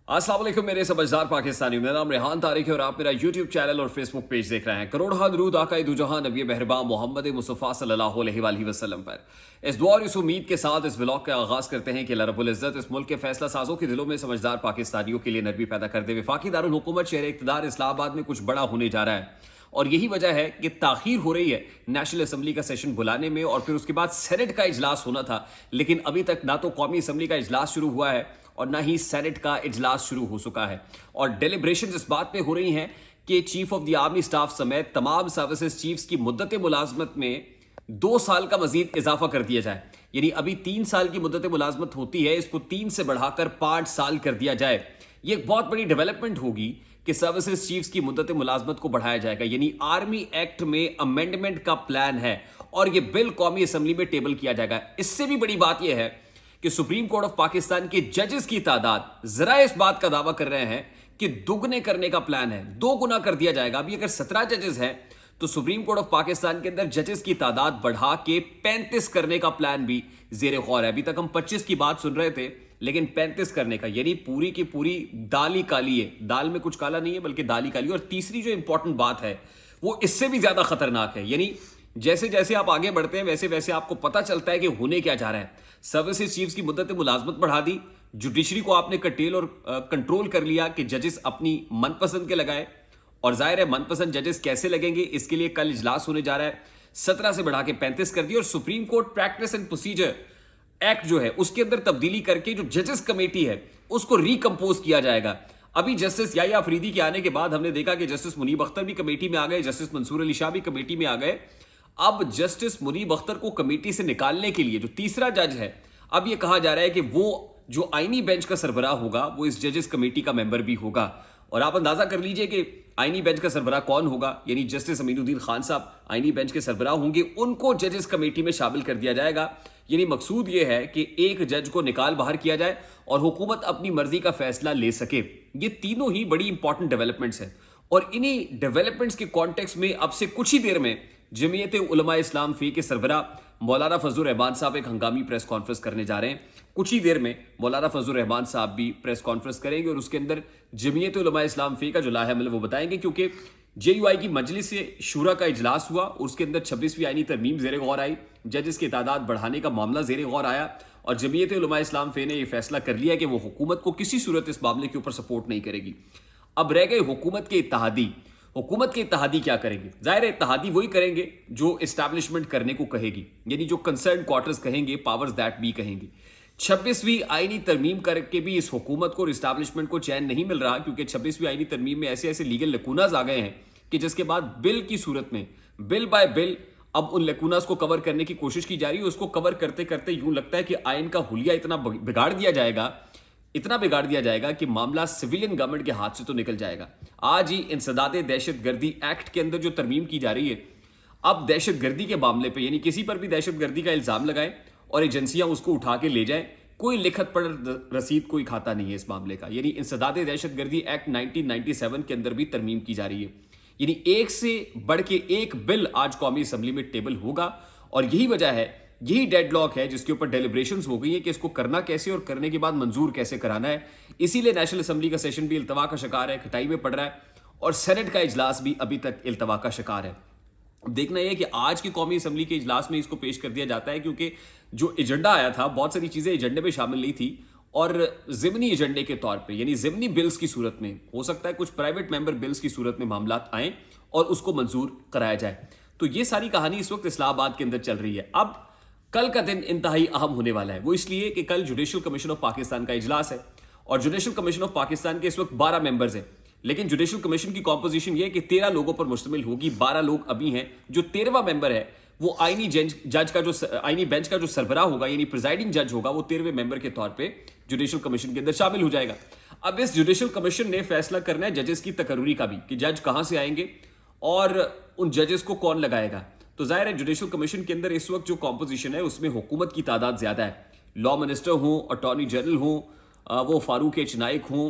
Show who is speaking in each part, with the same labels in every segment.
Speaker 1: अस्सलाम वालेकुम मेरे समझदार पाकिस्तानी, मेरा नाम रेहान तारिक है और आप मेरा यूट्यूब चैनल और फेसबुक पेज देख रहे हैं। करोड़ों दरूद आका दो जहां नबी मेहरबान मोहम्मद मुस्तफ़ा सल्लल्लाहु अलैहि वसल्लम पर। इस दुआ और इस उम्मीद के साथ इस व्लॉग का आगाज़ करते हैं कि अल्लाह रब्बुल इज़्ज़त इस मुल्क के फैसला साजों के दिलों में समझदार पाकिस्तानियों के लिए नरमी पैदा कर दे। वफाकी दारुल हुकूमत शहर इक़्तिदार इस्लामाबाद में कुछ बड़ा होने जा रहा है और यही वजह है कि ताखीर हो रही है नेशनल असम्बली का सेशन बुलाने में, और फिर उसके बाद सेनेट का इजलास होना था, लेकिन अभी तक ना तो कौमी असम्बली का इजलास शुरू हुआ है और ना ही सेनेट का इजलास शुरू हो चुका है। और डेलिब्रेशंस इस बात पे हो रही हैं कि chief of the army staff समेत तमाम सर्विसेज चीफ्स की मुद्दत मुलाजमत में 2 साल का मजीद इजाफा कर दिया जाए। यानी अभी 3 साल की मुद्दत मुलाजमत होती है, इसको 3 से बढ़ाकर 5 साल कर दिया जाए। ये एक बहुत बड़ी डेवलपमेंट होगी कि सर्विसेज चीफ्स की मुद्दत मुलाजमत को बढ़ाया जाएगा। यानी आर्मी एक्ट में अमेंडमेंट का प्लान है और यह बिल कौमी असम्बली में टेबल किया जाएगा। इससे भी बड़ी बात यह है कि सुप्रीम कोर्ट ऑफ पाकिस्तान के जजेस की तादाद जरा इस बात का दावा कर रहे हैं कि दुगने करने का प्लान है, 2 गुना कर दिया जाएगा। अभी अगर 17 जजेस हैं तो सुप्रीम कोर्ट ऑफ पाकिस्तान के अंदर जजेस की तादाद बढ़ा के 35 करने का प्लान भी जेर गौर है। अभी तक हम 25 की बात सुन रहे थे, लेकिन 35 करने का, यानी पूरी की पूरी दाल ही काली है। दाल में कुछ काला नहीं है बल्कि दाल ही काली। और तीसरी जो इंपॉर्टेंट बात है वो इससे भी ज्यादा खतरनाक है। यानी जैसे जैसे आप आगे बढ़ते हैं वैसे वैसे आपको पता चलता है कि होने क्या जा रहा है। सर्विसेज चीफ्स की मुद्दत मुलाजमत बढ़ा दी, जुडिशरी को आपने कटेल और कंट्रोल कर लिया कि जजेस अपनी मनपसंद के लगाए, और जाहिर है मनपसंद जजेस कैसे लगेंगे इसके लिए कल इजलास होने जा रहा है। 17 से बढ़ा के 35 कर दिया और supreme court practice and procedure act जो है उसके अंदर तब्दीली करके जो जजेस कमेटी है उसको रिकंपोज किया जाएगा। अभी जस्टिस याहिया अफरीदी के आने के बाद हमने देखा कि जस्टिस मुनीब अख्तर भी कमेटी में आ गए, जस्टिस मंसूर अली शाह भी कमेटी में आ गए। अब जस्टिस मुनीब अख्तर को कमेटी से निकालने के लिए जो तीसरा जज है, अब यह कहा जा रहा है कि वो जो आईनी बेंच का सरबराह होगा वो इस जजेस कमेटी का मेंबर भी होगा। और आप अंदाजा कर लीजिए कि आईनी बेंच का सरबराह कौन होगा। यानी जस्टिस अमीनुद्दीन खान साहब आईनी बेंच के सरबराह होंगे, उनको जजेस कमेटी में शामिल कर दिया जाएगा। यानी मकसूद यह है कि एक जज को निकाल बाहर किया जाए और हुकूमत अपनी मर्जी का फैसला ले सके। ये तीनों ही बड़ी इंपॉर्टेंट डेवलपमेंट्स हैं और इन्हीं डेवलपमेंट्स के कॉन्टेक्स्ट में अब से कुछ ही देर में जमीयत उलमा इस्लाम फी के सरबराह मौलाना फजलुर रहमान साहब एक हंगामी प्रेस कॉन्फ्रेंस करने जा रहे हैं। कुछ ही देर में मौलाना फजलुर रहमान साहब भी प्रेस कॉन्फ्रेंस करेंगे और उसके अंदर जमीयत उलमा इस्लाम फी का जो लाहमल है वो बताएंगे, क्योंकि JUI की मजलिस से शूरा का इजलास हुआ, उसके अंदर 26वीं आईनी तरमीम जेर गौर आई, जजेस की तादाद बढ़ाने का मामला जेर गौर आया और जमीयत उलमा इस्लाम फी ने यह फैसला कर लिया कि वो हुकूमत को किसी सूरत इस मामले के ऊपर सपोर्ट नहीं करेगी। अब रह गए हुकूमत के इत्तेहादी। हुकूमत के इत्तेहादी क्या करेंगे? जाहिर है इत्तेहादी वही करेंगे जो इस्टेब्लिशमेंट करने को कहेगी, यानी जो कंसर्न क्वार्टर्स कहेंगे, पावर्स दैट बी कहेंगी। 26वीं आईनी तरमीम करके भी इस हुकूमत को और इस्टेब्लिशमेंट को चैन नहीं मिल रहा, क्योंकि 26वीं आईनी तरमीम में ऐसे ऐसे लीगल लकूनाज आ गए हैं कि जिसके बाद बिल की सूरत में बिल बाय बिल अब उन लकूनाज को कवर करने की कोशिश की जा रही है। उसको कवर करते करते यूं लगता है कि आइन का हुलिया इतना बिगाड़ दिया जाएगा कि मामला सिविलियन गवर्नमेंट के हाथ से तो निकल जाएगा। आज ही इंसदादे दहशतगर्दी एक्ट के अंदर जो तरमीम की जा रही है, अब दहशतगर्दी के मामले पे यानी किसी पर भी दहशतगर्दी का इल्जाम लगाएं और एजेंसियां उसको उठा के ले जाएं, कोई लिखत पढ़ रसीद कोई खाता नहीं है इस मामले का। यानी इंसदादे दहशतगर्दी एक्ट 1997 के अंदर भी तरमीम की जा रही है। यानी एक से बढ़ के एक बिल आज कौमी असम्बली में टेबल होगा और यही वजह है, यही डेडलॉक है जिसके ऊपर डेलिब्रेशंस हो गई है कि इसको करना कैसे और करने के बाद मंजूर कैसे कराना है। इसीलिए नेशनल असम्बली का सेशन भी इल्तवा का शिकार है, खटाई में पड़ रहा है और सेनेट का इजलास भी अभी तक इल्तवा का शिकार है। देखना यह कि आज की कौमी असम्बली के इजलास में इसको पेश कर दिया जाता है, क्योंकि जो एजेंडा आया था बहुत सारी चीजें एजेंडे में शामिल नहीं थी और जिमनी एजेंडे के तौर पे यानी जिमनी बिल्स की सूरत में हो सकता है कुछ प्राइवेट मेंबर बिल्स की सूरत में मामला आए और उसको मंजूर कराया जाए। तो ये सारी कहानी इस वक्त इस्लामाबाद के अंदर चल रही है। अब कल का दिन इंतहाई अहम होने वाला है, वो इसलिए कि कल जुडिशल कमीशन ऑफ पाकिस्तान का इजलास है और जुडिशल कमीशन ऑफ पाकिस्तान के इस वक्त 12 मेंबर्स हैं, लेकिन जुडिशल कमीशन की कॉम्पोजिशन ये है कि 13 लोगों पर मुश्तमिल होगी। 12 लोग अभी हैं। जो 13वां मेंबर है वो आईनी बेंच का जो सरबराह होगा यानी प्रिजाइडिंग जज होगा, वो 13वें मेंबर के तौर पे जुडिशल कमीशन के अंदर शामिल हो जाएगा। अब इस जुडिशल कमीशन ने फैसला करना है जजेस की तकर्री का भी, कि जज कहां से आएंगे और उन जजेस को कौन लगाएगा। तो जाहिर है जुडिशल कमीशन के अंदर इस वक्त जो कॉम्पोजिशन है उसमें हुकूमत की तादाद ज्यादा है। लॉ मिनिस्टर हों, अटॉर्नी जनरल हों, वो फारूक एच नाइक हों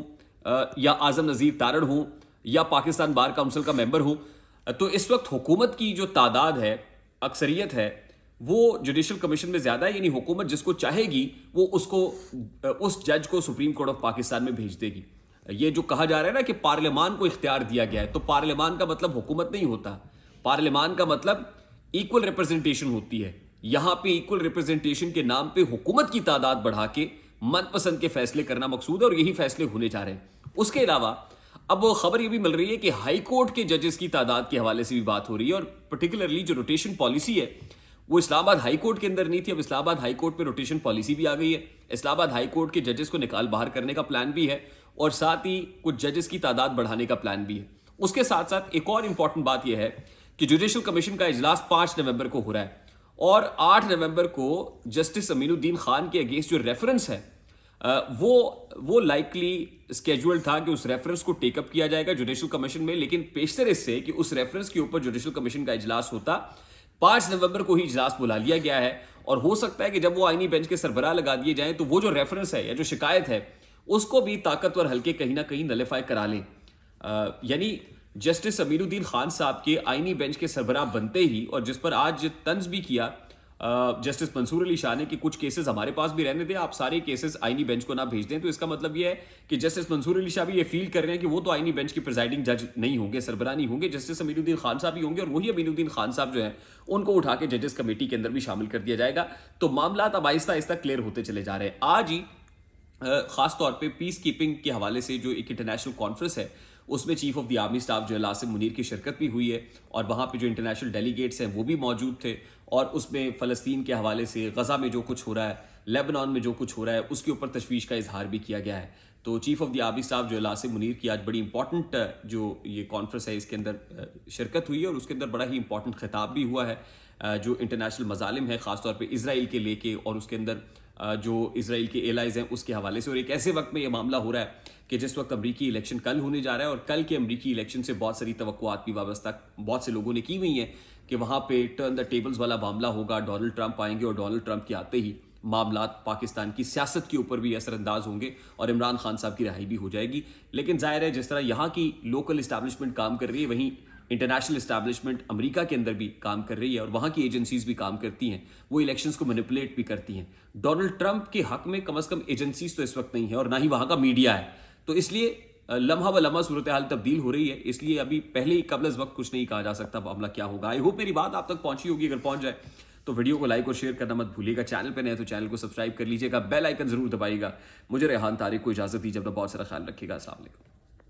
Speaker 1: या आजम नजीर तारड़ हों या पाकिस्तान बार काउंसिल का मेंबर हो, तो इस वक्त हुकूमत की जो तादाद है, अक्सरियत है, वो जुडिशल कमीशन में ज्यादा है। यानी हुकूमत जिसको चाहेगी वो उसको उस जज को सुप्रीम कोर्ट ऑफ पाकिस्तान में भेज देगी। ये जो कहा जा रहा है ना कि पार्लियामान को इख्तियार दिया गया है, तो पार्लियामान का मतलब हुकूमत नहीं होता। पार्लियामान का मतलब इक्वल रिप्रेजेंटेशन होती है। यहां पे इक्वल रिप्रेजेंटेशन के नाम पे हुकूमत की तादाद बढ़ा के मनपसंद के फैसले करना मकसूद है और यही फैसले होने जा रहे हैं। उसके अलावा अब वो खबर ये भी मिल रही है कि हाई कोर्ट के जजेस की तादाद के हवाले से भी बात हो रही है, और पर्टिकुलरली जो रोटेशन पॉलिसी है वो इस्लामाबाद हाई कोर्ट के अंदर नहीं थी, अब इस्लामाबाद हाई कोर्ट पे रोटेशन पॉलिसी भी आ गई है। इस्लामाबाद हाई कोर्ट के जजेस को निकाल बाहर करने का प्लान भी है और साथ ही कुछ जजेस की तादाद बढ़ाने का प्लान भी है। उसके साथ साथ एक और इंपॉर्टेंट बात यह है कि जुडिशल कमीशन का इजलास 5 नवंबर को हो रहा है और 8 नवंबर को जस्टिस अमीनुद्दीन खान के अगेंस्ट जो रेफरेंस है वो लाइकली स्केड्यूल्ड था कि उस रेफरेंस को टेकअप किया जाएगा जुडिशल कमीशन में, लेकिन पेशतर इससे कि उस रेफरेंस के ऊपर जुडिशल कमीशन का इजलास होता 5 नवंबर को ही इजलास बुला लिया गया है। और हो सकता है कि जब वो आईनी बेंच के सरबराह लगा दिए जाएं तो वो जो रेफरेंस है या जो शिकायत है उसको भी ताकतवर हल्के कहीं ना कहीं नलिफाई करा लें। यानी जस्टिस अमीनुद्दीन खान साहब के आईनी बेंच के सरबराह बनते ही, और जिस पर आज तंज भी किया जस्टिस मंसूर अली शाह ने कि कुछ केसेस हमारे पास भी रहने दें, आप सारे केसेस आईनी बेंच को ना भेज दें, तो इसका मतलब यह है कि जस्टिस मंसूर अली शाह भी ये फील कर रहे हैं कि वो तो आईनी बेंच के प्रिजाइडिंग जज नहीं होंगे, सरबराह नहीं होंगे, जस्टिस अमीनुद्दीन खान साहब ही होंगे, और वही अमीनुद्दीन खान साहब जो है उनको उठा के जजेस कमेटी के अंदर भी शामिल कर दिया जाएगा। तो मामला अब आहिस्ता आहिस्ता क्लियर होते चले जा रहे हैं। आज ही खास तौर पे पीस कीपिंग के हवाले से जो एक इंटरनेशनल कॉन्फ्रेंस है उसमें chief of the army staff जो है आसिम मुनीर की शिरकत भी हुई है, और वहाँ पे जो इंटरनेशनल डेलीगेट्स हैं वो भी मौजूद थे, और उसमें फ़लस्तीन के हवाले से गज़ा में जो कुछ हो रहा है, लेबनान में जो कुछ हो रहा है, उसके ऊपर तशवीश का इजहार भी किया गया है। तो chief of the army staff जो है आसिम मुनीर की आज बड़ी इंपॉर्टेंट जो ये कॉन्फ्रेंस है इसके अंदर शिरकत हुई है, और उसके अंदर बड़ा ही इंपॉर्टेंट खिताब भी हुआ है जो इंटरनेशनल मजालिम है ख़ासतौर पर इसराइल के लेके, और उसके अंदर जो इसराइल के एलाइज हैं उसके हवाले से। और एक ऐसे वक्त में ये मामला हो रहा है कि जिस वक्त अमरीकी इलेक्शन कल होने जा रहा है, और कल के अमरीकी इलेक्शन से बहुत सारी तवक्कुआत भी वाबस्ता बहुत से लोगों ने की हुई हैं कि वहाँ पे टर्न द टेबल्स वाला मामला होगा, डोनाल्ड ट्रंप आएंगे और डोनाल्ड ट्रंप के आते ही मामला पाकिस्तान की सियासत के ऊपर भी असरअंदाज होंगे और इमरान खान साहब की रिहाई भी हो जाएगी। लेकिन जाहिर है जिस तरह यहाँ की लोकल इस्टेब्लिशमेंट काम कर रही है, वहीं इंटरनेशनल इस्टेब्लिशमेंट अमेरिका के अंदर भी काम कर रही है, और वहाँ की एजेंसीज भी काम करती हैं, वो इलेक्शंस को मैनिपुलेट भी करती हैं। डोनाल्ड ट्रंप के हक में कम से कम एजेंसीज तो इस वक्त नहीं है, और ना ही वहाँ का मीडिया है। तो इसलिए लम्हा ब लम्हा सूरत हाल तब्दील हो रही है, इसलिए अभी पहले ही कबल वक्त कुछ नहीं कहा जा सकता मामला क्या होगा। आई होप मेरी बात आप तक पहुंची होगी। अगर पहुंच जाए तो वीडियो को लाइक और शेयर करना मत भूलिएगा। चैनल पे नए तो चैनल को सब्सक्राइब कर लीजिएगा, बेल आइकन जरूर दबाइएगा। मुझे रेहान तारिक को इजाजत दीजिए, अपना बहुत सारा ख्याल रखिएगा। अस्सलाम वालेकुम।